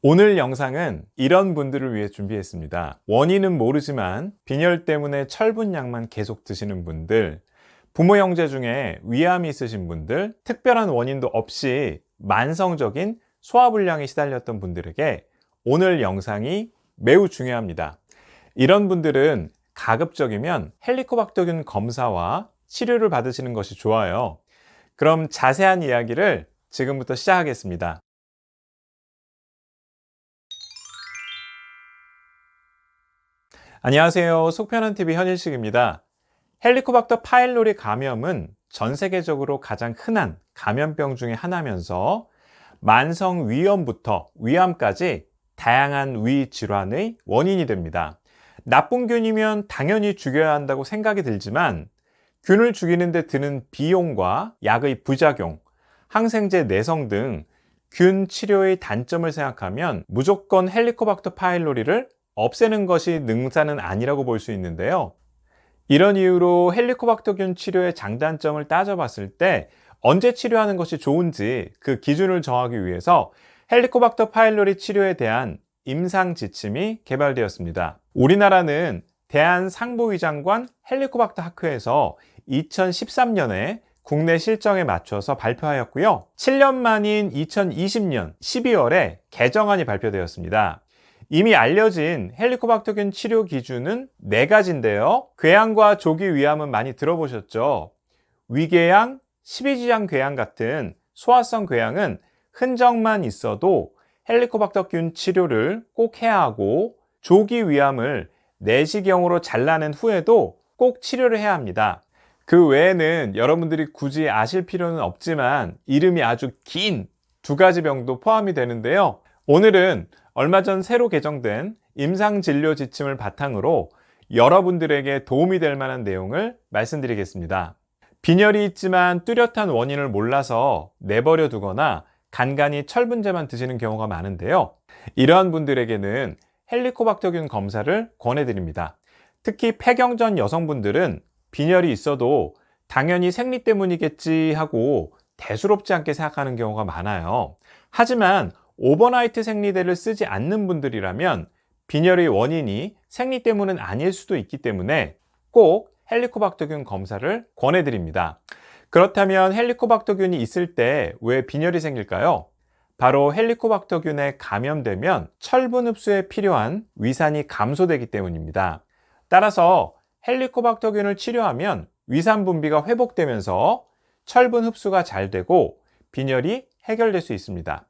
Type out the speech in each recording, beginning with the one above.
오늘 영상은 이런 분들을 위해 준비했습니다. 원인은 모르지만 빈혈 때문에 철분약만 계속 드시는 분들, 부모 형제 중에 위암이 있으신 분들, 특별한 원인도 없이 만성적인 소화불량에 시달렸던 분들에게 오늘 영상이 매우 중요합니다. 이런 분들은 가급적이면 헬리코박터균 검사와 치료를 받으시는 것이 좋아요. 그럼 자세한 이야기를 지금부터 시작하겠습니다. 안녕하세요. 속편한TV 현일식입니다. 헬리코박터 파일로리 감염은 전 세계적으로 가장 흔한 감염병 중에 하나면서 만성 위염부터 위암까지 다양한 위 질환의 원인이 됩니다. 나쁜 균이면 당연히 죽여야 한다고 생각이 들지만 균을 죽이는 데 드는 비용과 약의 부작용, 항생제 내성 등 균 치료의 단점을 생각하면 무조건 헬리코박터 파일로리를 없애는 것이 능사는 아니라고 볼 수 있는데요. 이런 이유로 헬리코박터균 치료의 장단점을 따져봤을 때 언제 치료하는 것이 좋은지 그 기준을 정하기 위해서 헬리코박터 파일로리 치료에 대한 임상 지침이 개발되었습니다. 우리나라는 대한상보위장관 헬리코박터 학회에서 2013년에 국내 실정에 맞춰서 발표하였고요. 7년 만인 2020년 12월에 개정안이 발표되었습니다. 이미 알려진 헬리코박터균 치료 기준은 4가지인데요. 궤양과 조기 위암은 많이 들어보셨죠? 위궤양, 십이지장 궤양 같은 소화성 궤양은 흔적만 있어도 헬리코박터균 치료를 꼭 해야 하고, 조기 위암을 내시경으로 잘라낸 후에도 꼭 치료를 해야 합니다. 그 외에는 여러분들이 굳이 아실 필요는 없지만 이름이 아주 긴 2가지 병도 포함이 되는데요. 오늘은 얼마 전 새로 개정된 임상진료 지침을 바탕으로 여러분들에게 도움이 될 만한 내용을 말씀드리겠습니다. 빈혈이 있지만 뚜렷한 원인을 몰라서 내버려 두거나 간간히 철분제만 드시는 경우가 많은데요. 이러한 분들에게는 헬리코박터균 검사를 권해드립니다. 특히 폐경전 여성분들은 빈혈이 있어도 당연히 생리 때문이겠지 하고 대수롭지 않게 생각하는 경우가 많아요. 하지만 오버나이트 생리대를 쓰지 않는 분들이라면 빈혈의 원인이 생리 때문은 아닐 수도 있기 때문에 꼭 헬리코박터균 검사를 권해드립니다. 그렇다면 헬리코박터균이 있을 때 왜 빈혈이 생길까요? 바로 헬리코박터균에 감염되면 철분 흡수에 필요한 위산이 감소되기 때문입니다. 따라서 헬리코박터균을 치료하면 위산 분비가 회복되면서 철분 흡수가 잘 되고 빈혈이 해결될 수 있습니다.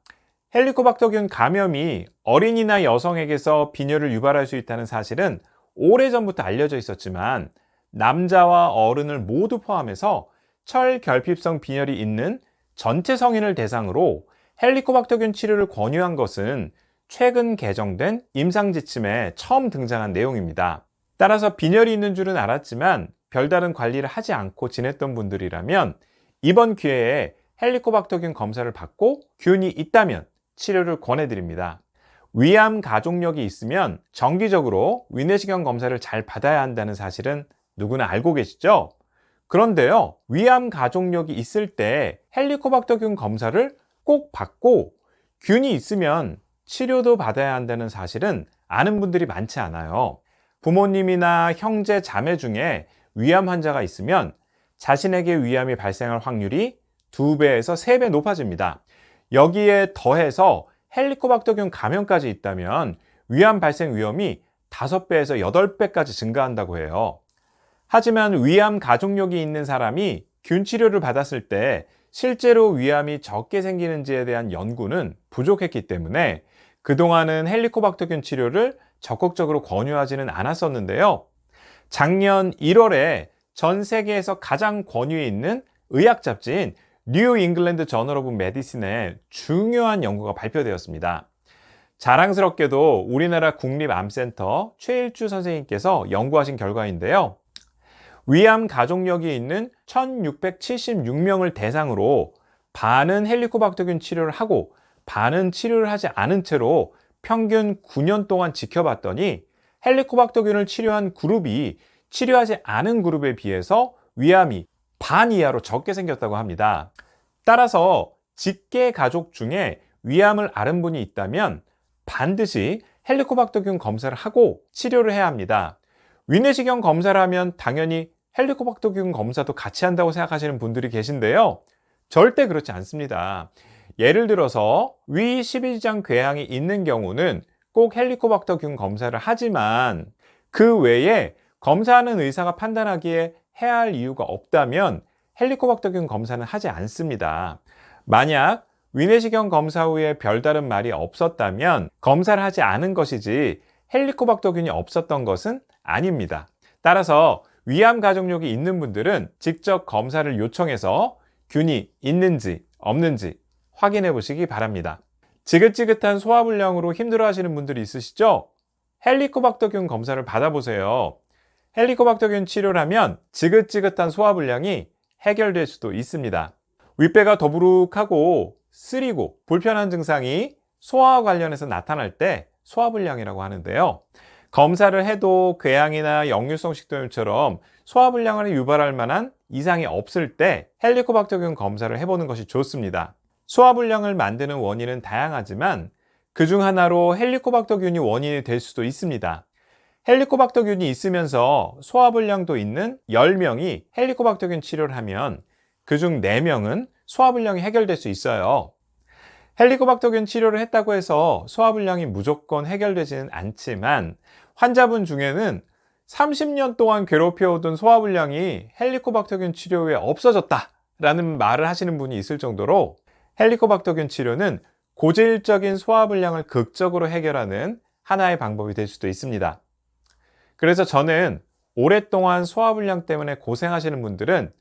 헬리코박터균 감염이 어린이나 여성에게서 빈혈을 유발할 수 있다는 사실은 오래전부터 알려져 있었지만 남자와 어른을 모두 포함해서 철결핍성 빈혈이 있는 전체 성인을 대상으로 헬리코박터균 치료를 권유한 것은 최근 개정된 임상지침에 처음 등장한 내용입니다. 따라서 빈혈이 있는 줄은 알았지만 별다른 관리를 하지 않고 지냈던 분들이라면 이번 기회에 헬리코박터균 검사를 받고 균이 있다면 치료를 권해드립니다. 위암 가족력이 있으면 정기적으로 위내시경 검사를 잘 받아야 한다는 사실은 누구나 알고 계시죠? 그런데요, 위암 가족력이 있을 때 헬리코박터균 검사를 꼭 받고 균이 있으면 치료도 받아야 한다는 사실은 아는 분들이 많지 않아요. 부모님이나 형제, 자매 중에 위암 환자가 있으면 자신에게 위암이 발생할 확률이 2배에서 3배 높아집니다. 여기에 더해서 헬리코박터균 감염까지 있다면 위암 발생 위험이 5배에서 8배까지 증가한다고 해요. 하지만 위암 가족력이 있는 사람이 균 치료를 받았을 때 실제로 위암이 적게 생기는지에 대한 연구는 부족했기 때문에 그동안은 헬리코박터균 치료를 적극적으로 권유하지는 않았었는데요. 작년 1월에 전 세계에서 가장 권위에 있는 의학 잡지인 뉴 잉글랜드 저널 오브 메디신에 중요한 연구가 발표되었습니다. 자랑스럽게도 우리나라 국립암센터 최일주 선생님께서 연구하신 결과인데요. 위암 가족력이 있는 1676명을 대상으로 반은 헬리코박터균 치료를 하고 반은 치료를 하지 않은 채로 평균 9년 동안 지켜봤더니 헬리코박터균을 치료한 그룹이 치료하지 않은 그룹에 비해서 위암이 반 이하로 적게 생겼다고 합니다. 따라서 직계 가족 중에 위암을 앓은 분이 있다면 반드시 헬리코박터균 검사를 하고 치료를 해야 합니다. 위내시경 검사를 하면 당연히 헬리코박터균 검사도 같이 한다고 생각하시는 분들이 계신데요. 절대 그렇지 않습니다. 예를 들어서 위 12장 궤양이 있는 경우는 꼭 헬리코박터균 검사를 하지만 그 외에 검사하는 의사가 판단하기에 해야 할 이유가 없다면 헬리코박터균 검사는 하지 않습니다. 만약 위내시경 검사 후에 별다른 말이 없었다면 검사를 하지 않은 것이지 헬리코박터균이 없었던 것은 아닙니다. 따라서 위암 가족력이 있는 분들은 직접 검사를 요청해서 균이 있는지 없는지 확인해 보시기 바랍니다. 지긋지긋한 소화불량으로 힘들어하시는 분들이 있으시죠? 헬리코박터균 검사를 받아보세요. 헬리코박터균 치료를 하면 지긋지긋한 소화불량이 해결될 수도 있습니다. 윗배가 더부룩하고 쓰리고 불편한 증상이 소화와 관련해서 나타날 때 소화불량이라고 하는데요. 검사를 해도 궤양이나 역류성 식도염처럼 소화불량을 유발할 만한 이상이 없을 때 헬리코박터균 검사를 해보는 것이 좋습니다. 소화불량을 만드는 원인은 다양하지만 그중 하나로 헬리코박터균이 원인이 될 수도 있습니다. 헬리코박터균이 있으면서 소화불량도 있는 10명이 헬리코박터균 치료를 하면 그중 4명은 소화불량이 해결될 수 있어요. 헬리코박터균 치료를 했다고 해서 소화불량이 무조건 해결되지는 않지만 환자분 중에는 30년 동안 괴롭혀오던 소화불량이 헬리코박터균 치료 후에 없어졌다라는 말을 하시는 분이 있을 정도로 헬리코박터균 치료는 고질적인 소화불량을 극적으로 해결하는 하나의 방법이 될 수도 있습니다. 그래서 저는 오랫동안 소화불량 때문에 고생하시는 분들은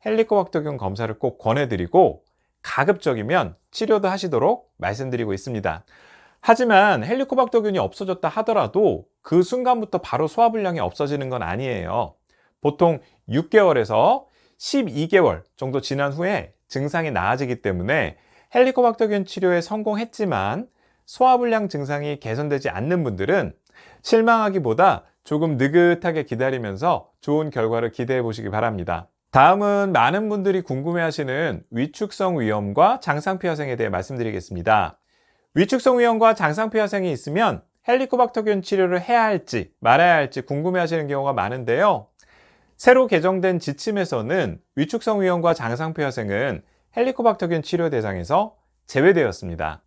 헬리코박터균 검사를 꼭 권해드리고 가급적이면 치료도 하시도록 말씀드리고 있습니다. 하지만 헬리코박터균이 없어졌다 하더라도 그 순간부터 바로 소화불량이 없어지는 건 아니에요. 보통 6개월에서 12개월 정도 지난 후에 증상이 나아지기 때문에 헬리코박터균 치료에 성공했지만 소화불량 증상이 개선되지 않는 분들은 실망하기보다 조금 느긋하게 기다리면서 좋은 결과를 기대해 보시기 바랍니다. 다음은 많은 분들이 궁금해하시는 위축성 위염과 장상피화생에 대해 말씀드리겠습니다. 위축성 위염과 장상피화생이 있으면 헬리코박터균 치료를 해야 할지 말아야 할지 궁금해하시는 경우가 많은데요. 새로 개정된 지침에서는 위축성 위염과 장상피화생은 헬리코박터균 치료 대상에서 제외되었습니다.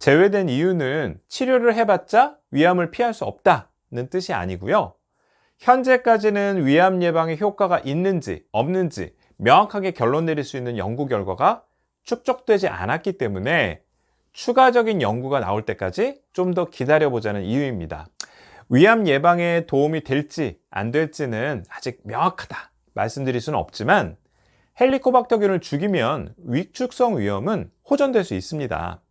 제외된 이유는 치료를 해봤자 위암을 피할 수 없다는 뜻이 아니고요. 현재까지는 위암 예방에 효과가 있는지 없는지 명확하게 결론 내릴 수 있는 연구 결과가 축적되지 않았기 때문에 추가적인 연구가 나올 때까지 좀 더 기다려보자는 이유입니다. 위암 예방에 도움이 될지 안 될지는 아직 명확하다 말씀드릴 수는 없지만 헬리코박터균을 죽이면 위축성 위염은 호전될 수 있습니다.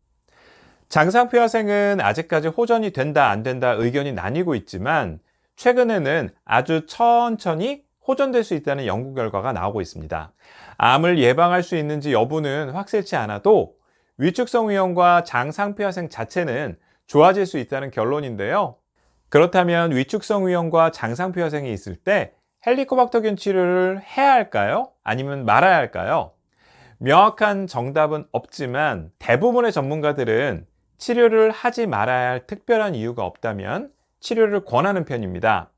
장상피화생은 아직까지 호전이 된다 안 된다 의견이 나뉘고 있지만 최근에는 아주 천천히 호전될 수 있다는 연구 결과가 나오고 있습니다. 암을 예방할 수 있는지 여부는 확실치 않아도 위축성 위염과 장상피화생 자체는 좋아질 수 있다는 결론인데요. 그렇다면 위축성 위염과 장상피화생이 있을 때 헬리코박터균 치료를 해야 할까요? 아니면 말아야 할까요? 명확한 정답은 없지만 대부분의 전문가들은 치료를 하지 말아야 할 특별한 이유가 없다면 치료를 권하는 편입니다.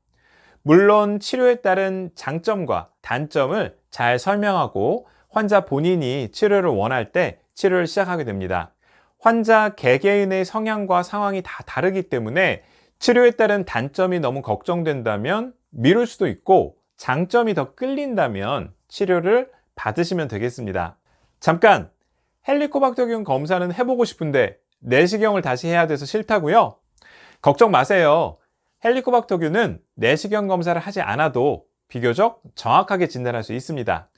물론 치료에 따른 장점과 단점을 잘 설명하고 환자 본인이 치료를 원할 때 치료를 시작하게 됩니다. 환자 개개인의 성향과 상황이 다 다르기 때문에 치료에 따른 단점이 너무 걱정된다면 미룰 수도 있고 장점이 더 끌린다면 치료를 받으시면 되겠습니다. 잠깐! 헬리코박터균 검사는 해보고 싶은데 내시경을 다시 해야 돼서 싫다고요? 걱정 마세요. 헬리코박터균은 내시경 검사를 하지 않아도 비교적 정확하게 진단할 수 있습니다.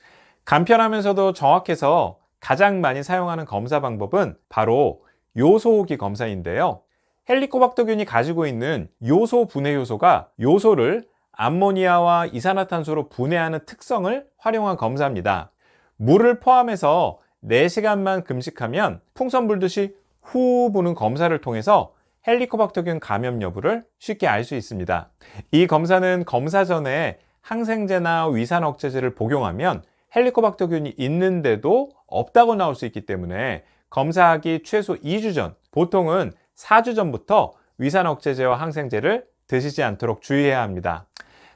간편하면서도 정확해서 가장 많이 사용하는 검사 방법은 바로 요소호기 검사인데요. 헬리코박터균이 가지고 있는 요소 분해 요소가 요소를 암모니아와 이산화탄소로 분해하는 특성을 활용한 검사입니다. 물을 포함해서 4시간만 금식하면 풍선 불듯이 후 부는 검사를 통해서 헬리코박터균 감염 여부를 쉽게 알 수 있습니다. 이 검사는 검사 전에 항생제나 위산 억제제를 복용하면 헬리코박터균이 있는데도 없다고 나올 수 있기 때문에 검사하기 최소 2주 전, 보통은 4주 전부터 위산 억제제와 항생제를 드시지 않도록 주의해야 합니다.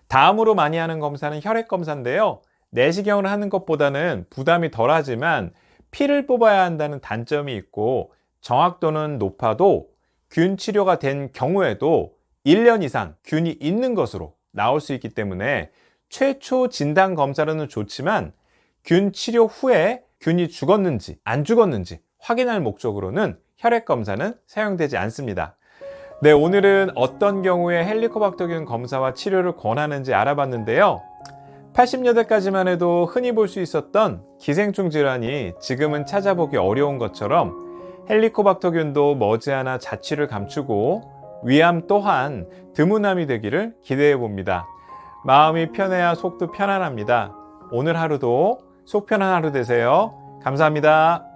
다음으로 많이 하는 검사는 혈액 검사인데요. 내시경을 하는 것보다는 부담이 덜하지만 피를 뽑아야 한다는 단점이 있고 정확도는 높아도 균 치료가 된 경우에도 1년 이상 균이 있는 것으로 나올 수 있기 때문에 최초 진단 검사로는 좋지만 균 치료 후에 균이 죽었는지 안 죽었는지 확인할 목적으로는 혈액 검사는 사용되지 않습니다. 네, 오늘은 어떤 경우에 헬리코박터균 검사와 치료를 권하는지 알아봤는데요. 80년대까지만 해도 흔히 볼 수 있었던 기생충 질환이 지금은 찾아보기 어려운 것처럼 헬리코박터균도 머지않아 자취를 감추고 위암 또한 드문암이 되기를 기대해 봅니다. 마음이 편해야 속도 편안합니다. 오늘 하루도 속 편한 하루 되세요. 감사합니다.